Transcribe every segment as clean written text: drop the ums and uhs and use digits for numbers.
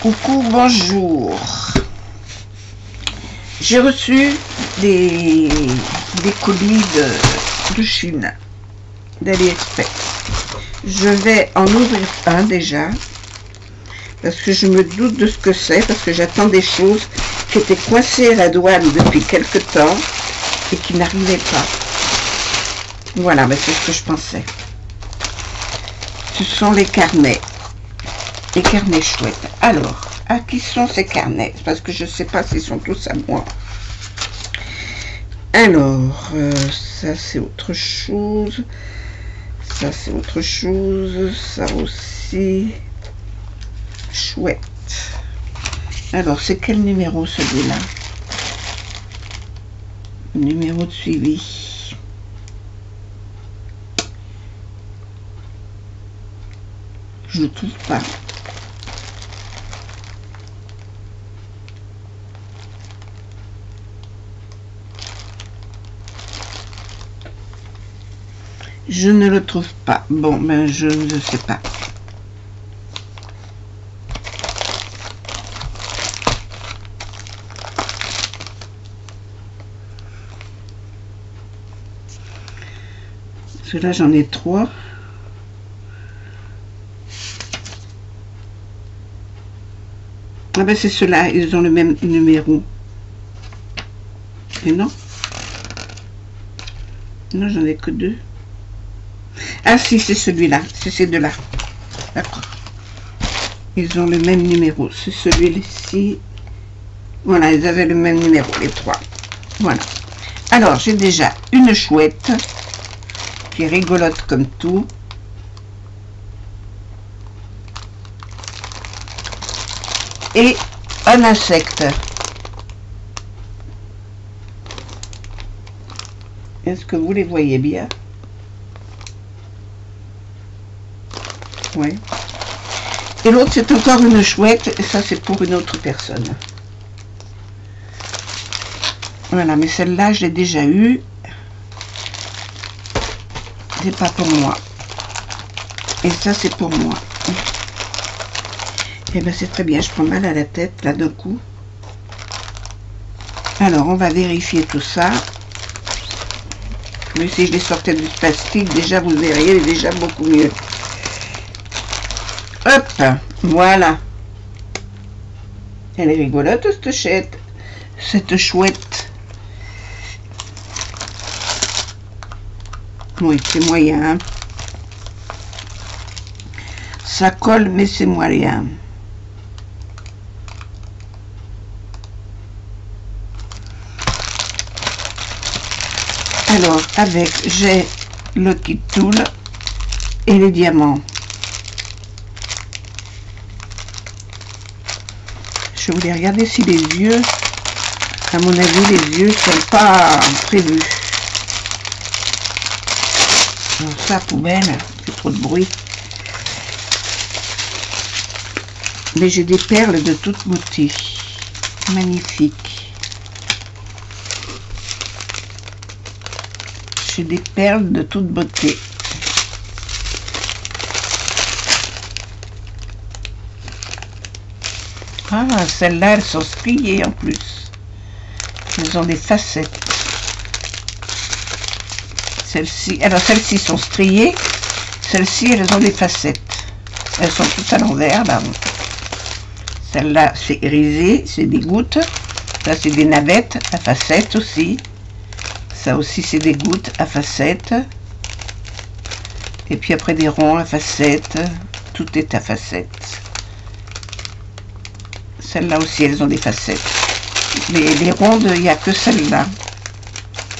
Coucou, bonjour. J'ai reçu des colis de Chine, d'AliExpress. Je vais en ouvrir un déjà, parce que je me doute de ce que c'est, parce que j'attends des choses qui étaient coincées à la douane depuis quelque temps et qui n'arrivaient pas. Voilà, mais c'est ce que je pensais. Ce sont les carnets. Les carnets chouettes. Alors, à qui sont ces carnets? Parce que je ne sais pas s'ils sont tous à moi. Alors, ça c'est autre chose. Ça c'est autre chose. Ça aussi. Chouette. Alors, c'est quel numéro celui-là? Numéro de suivi. Je ne trouve pas. Je ne le trouve pas. Bon, ben je ne sais pas. Ceux-là, j'en ai 3. Ah ben c'est ceux-là, ils ont le même numéro. Et non? Non, j'en ai que 2. Ah si, c'est celui-là, c'est ces deux-là. D'accord. Ils ont le même numéro. C'est celui-ci. Voilà, ils avaient le même numéro, les 3. Voilà. Alors, j'ai déjà une chouette qui est rigolote comme tout. Et un insecte. Est-ce que vous les voyez bien? Oui. Et l'autre, c'est encore une chouette. Et ça, c'est pour une autre personne. Voilà, mais celle-là, je l'ai déjà eue. C'est pas pour moi. Et ça, c'est pour moi. Et bien, c'est très bien. Je prends mal à la tête, là, d'un coup. Alors, on va vérifier tout ça. Mais si je les sortais du plastique, déjà, vous verriez, déjà beaucoup mieux. Hop, voilà. Elle est rigolote, cette chouette. Oui, c'est moyen. Ça colle, mais c'est moyen. Alors, j'ai le kit tool et les diamants. Je voulais regarder si les yeux, à mon avis, les yeux ne sont pas prévus. Alors ça, poubelle, c'est trop de bruit. Mais j'ai des perles de toute beauté. Magnifiques. J'ai des perles de toute beauté. Ah, celles-là, elles sont striées en plus. Elles ont des facettes. Celles-ci, alors celles-ci sont striées. Celles-ci, elles ont des facettes. Elles sont toutes à l'envers, là. Celle-là, c'est irisé, c'est des gouttes. Ça, c'est des navettes à facettes aussi. Ça aussi, c'est des gouttes à facettes. Et puis après, des ronds à facettes. Tout est à facettes. Celles-là aussi, elles ont des facettes. Mais les rondes, il n'y a que celles-là.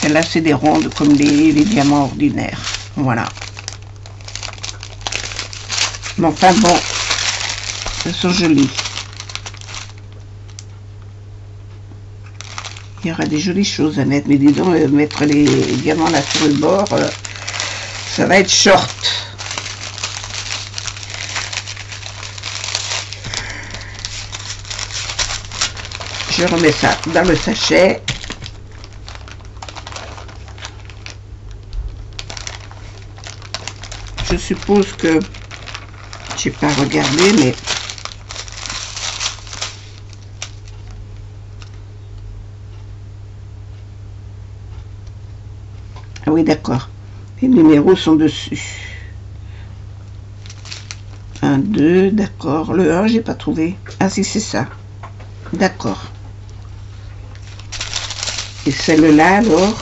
Celles-là, c'est des rondes comme les diamants ordinaires. Voilà. Mais enfin bon, elles sont jolies. Il y aura des jolies choses à mettre. Mais dis donc, mettre les diamants là sur le bord, ça va être short. Je remets ça dans le sachet. Je suppose que j'ai pas regardé, mais d'accord. Les numéros sont dessus. 1, 2, d'accord. Le 1, j'ai pas trouvé. Ah si, c'est ça. D'accord. Et celle-là, alors,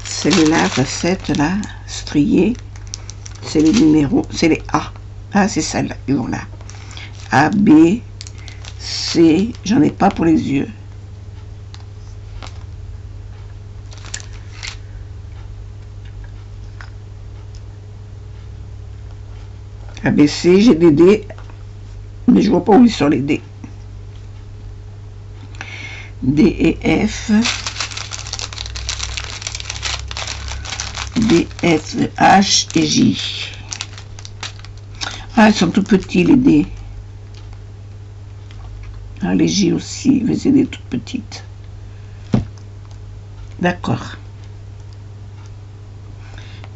celle-là, facette, là, striée, c'est les numéros, c'est les A. Ah, c'est celle-là, ils vont là. A, B, C, j'en ai pas pour les yeux. A, B, C, j'ai des D, mais je vois pas où ils sont les D. D et F. D, F, H et J. Ah, ils sont tout petits les D. Ah, les J aussi, mais c'est des toutes petites. D'accord.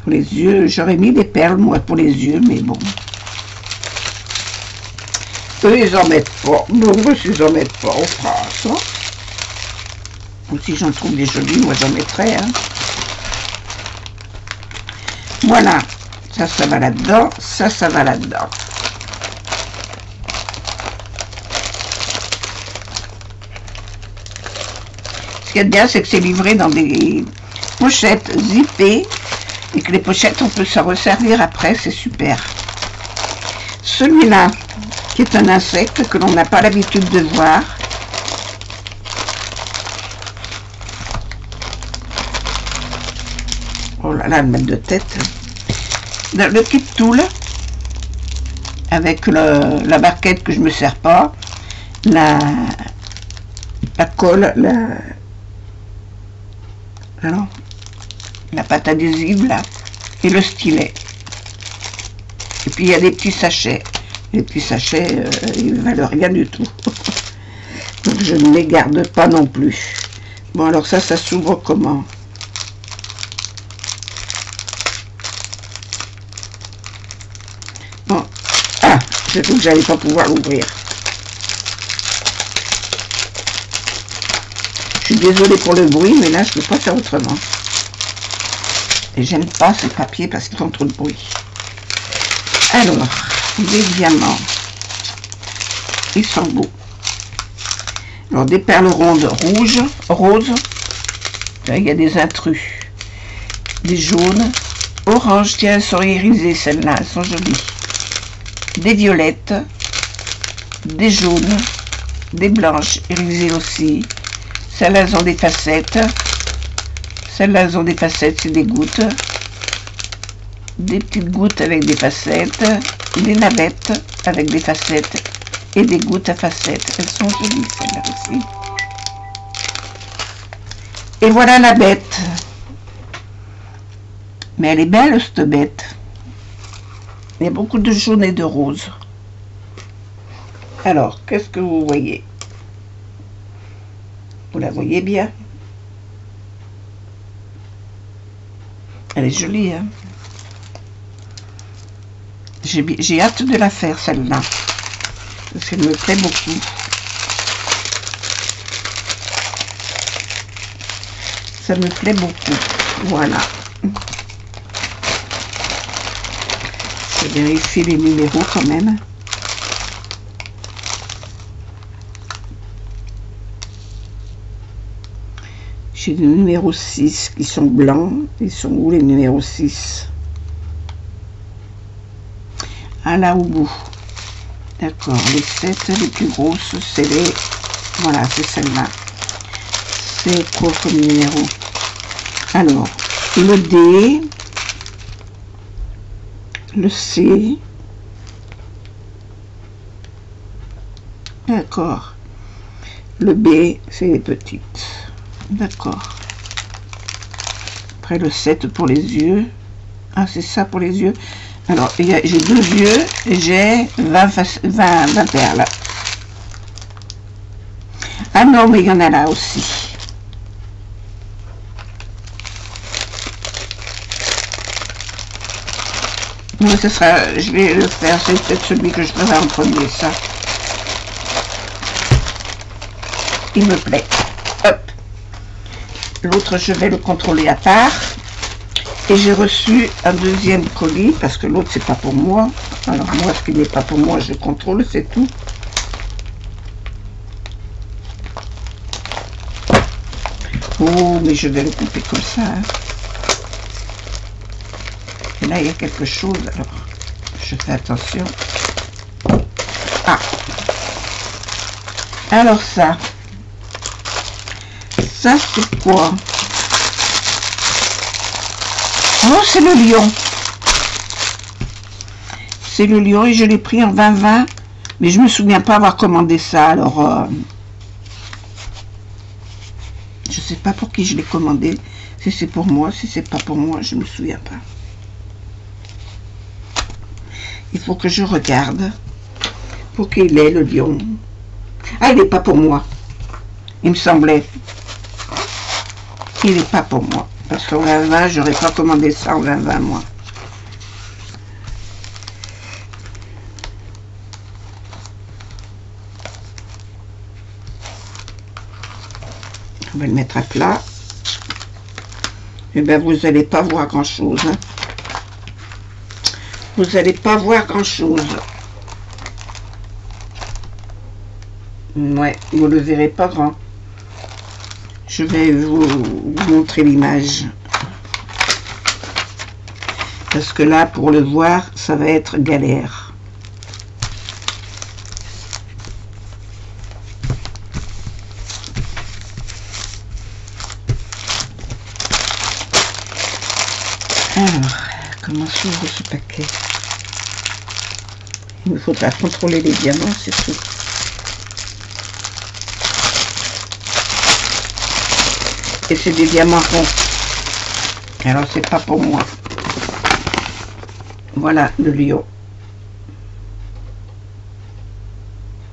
Pour les yeux, j'aurais mis des perles, moi, pour les yeux, mais bon. Eux, ils en mettent pas. Bon, moi, ils en mettent pas, on fera ça. Ou si j'en trouve des jolis, moi, j'en mettrai, hein. Voilà. Ça va là-dedans. Ça va là-dedans. Ce qui est bien, c'est que c'est livré dans des pochettes zippées et que les pochettes, on peut s'en resservir après, c'est super. Celui-là, qui est un insecte que l'on n'a pas l'habitude de voir. Oh là là, le mal de tête. Le kit tool, avec la barquette que je me sers pas, la colle, la pâte adhésive là, et le stylet. Et puis il y a des petits sachets. Les petits sachets, ils ne valent rien du tout. Donc je ne les garde pas non plus. Bon, alors ça s'ouvre comment? Bon. Ah, j'ai cru que j'allais pas pouvoir l'ouvrir. Je suis désolée pour le bruit, mais là je ne peux pas faire autrement. Et j'aime pas ce papier parce qu'ils font trop de bruit. Alors, les diamants, ils sont beaux. Alors, des perles rondes roses, là, il y a des intrus, des jaunes, orange, tiens, elles sont irisées, celles-là, elles sont jolies. Des violettes, des jaunes, des blanches, irisées aussi. Celles-là, elles ont des facettes. Celles-là, elles ont des facettes, c'est des gouttes. Des petites gouttes avec des facettes. Des navettes avec des facettes. Et des gouttes à facettes. Elles sont jolies, celles-là aussi. Et voilà la bête. Mais elle est belle, cette bête. Il y a beaucoup de jaune et de rose. Alors, qu'est-ce que vous voyez? Vous la voyez bien? Elle est jolie, hein? J'ai hâte de la faire, celle-là. Parce qu'elle me plaît beaucoup. Ça me plaît beaucoup. Voilà. Je vérifie les numéros quand même. J'ai le numéro 6 qui sont blancs. Ils sont où les numéros 6? Ah, là au bout. D'accord. Les 7 les plus grosses, c'est les... Voilà, c'est celle-là. C'est quoi comme numéro? Alors, le D, le C. D'accord. Le B, c'est les petites. D'accord. Après le 7 pour les yeux. Ah, c'est ça pour les yeux. Alors, j'ai 2 yeux et j'ai 20 perles. Ah non, mais il y en a là aussi. Non, ce sera, je vais le faire, c'est peut-être celui que je ferai en premier, ça. Il me plaît. Hop. L'autre, je vais le contrôler à part. Et j'ai reçu un deuxième colis, parce que l'autre, c'est pas pour moi. Alors moi, ce qui n'est pas pour moi, je contrôle, c'est tout. Oh, mais je vais le couper comme ça. Hein. Et là, il y a quelque chose. Alors, je fais attention. Ah. Alors ça. Ça, c'est quoi? Oh, c'est le lion. C'est le lion et je l'ai pris en 2020. Mais je me souviens pas avoir commandé ça. Alors, je sais pas pour qui je l'ai commandé. Si c'est pour moi, si c'est pas pour moi, je me souviens pas. Il faut que je regarde. Pour qu'il est le lion. Ah, il n'est pas pour moi. Il me semblait. Il n'est pas pour moi. Parce qu'en 2020, j'aurais pas commandé ça en 2020, moi. On va le mettre à plat. Et bien, vous n'allez pas voir grand-chose. Hein. Vous n'allez pas voir grand-chose. Ouais, vous ne le verrez pas grand. Je vais vous montrer l'image. Parce que là, pour le voir, ça va être galère. Alors, comment s'ouvre ce paquet? Il me faudra contrôler les diamants, c'est tout. Et c'est des diamants ronds. Alors, c'est pas pour moi. Voilà le lion.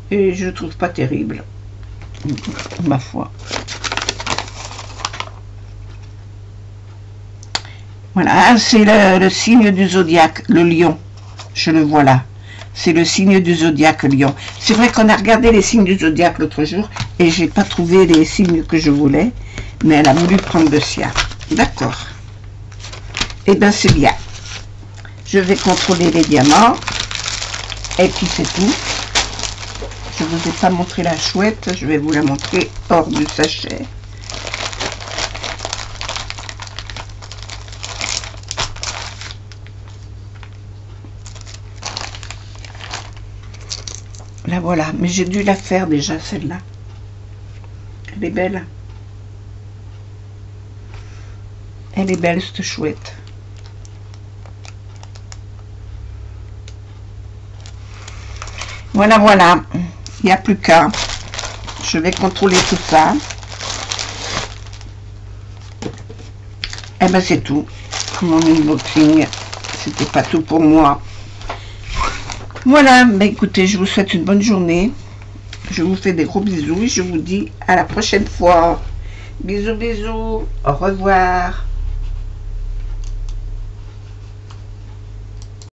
Et je trouve pas terrible. Ma foi. Voilà, c'est le signe du zodiaque, le lion. Je le vois là. C'est le signe du zodiaque, lion. C'est vrai qu'on a regardé les signes du zodiaque l'autre jour et j'ai pas trouvé les signes que je voulais, mais elle a voulu prendre le sien. D'accord. Eh bien, c'est bien. Je vais contrôler les diamants et puis c'est tout. Je ne vous ai pas montré la chouette, je vais vous la montrer hors du sachet. La voilà, mais j'ai dû la faire déjà, celle-là. Elle est belle. Elle est belle, cette chouette. Voilà, voilà. Il n'y a plus qu'à. Je vais contrôler tout ça. Eh ben, c'est tout. Mon unboxing. C'était pas tout pour moi. Voilà, bah écoutez, je vous souhaite une bonne journée. Je vous fais des gros bisous et je vous dis à la prochaine fois. Bisous, bisous. Au revoir.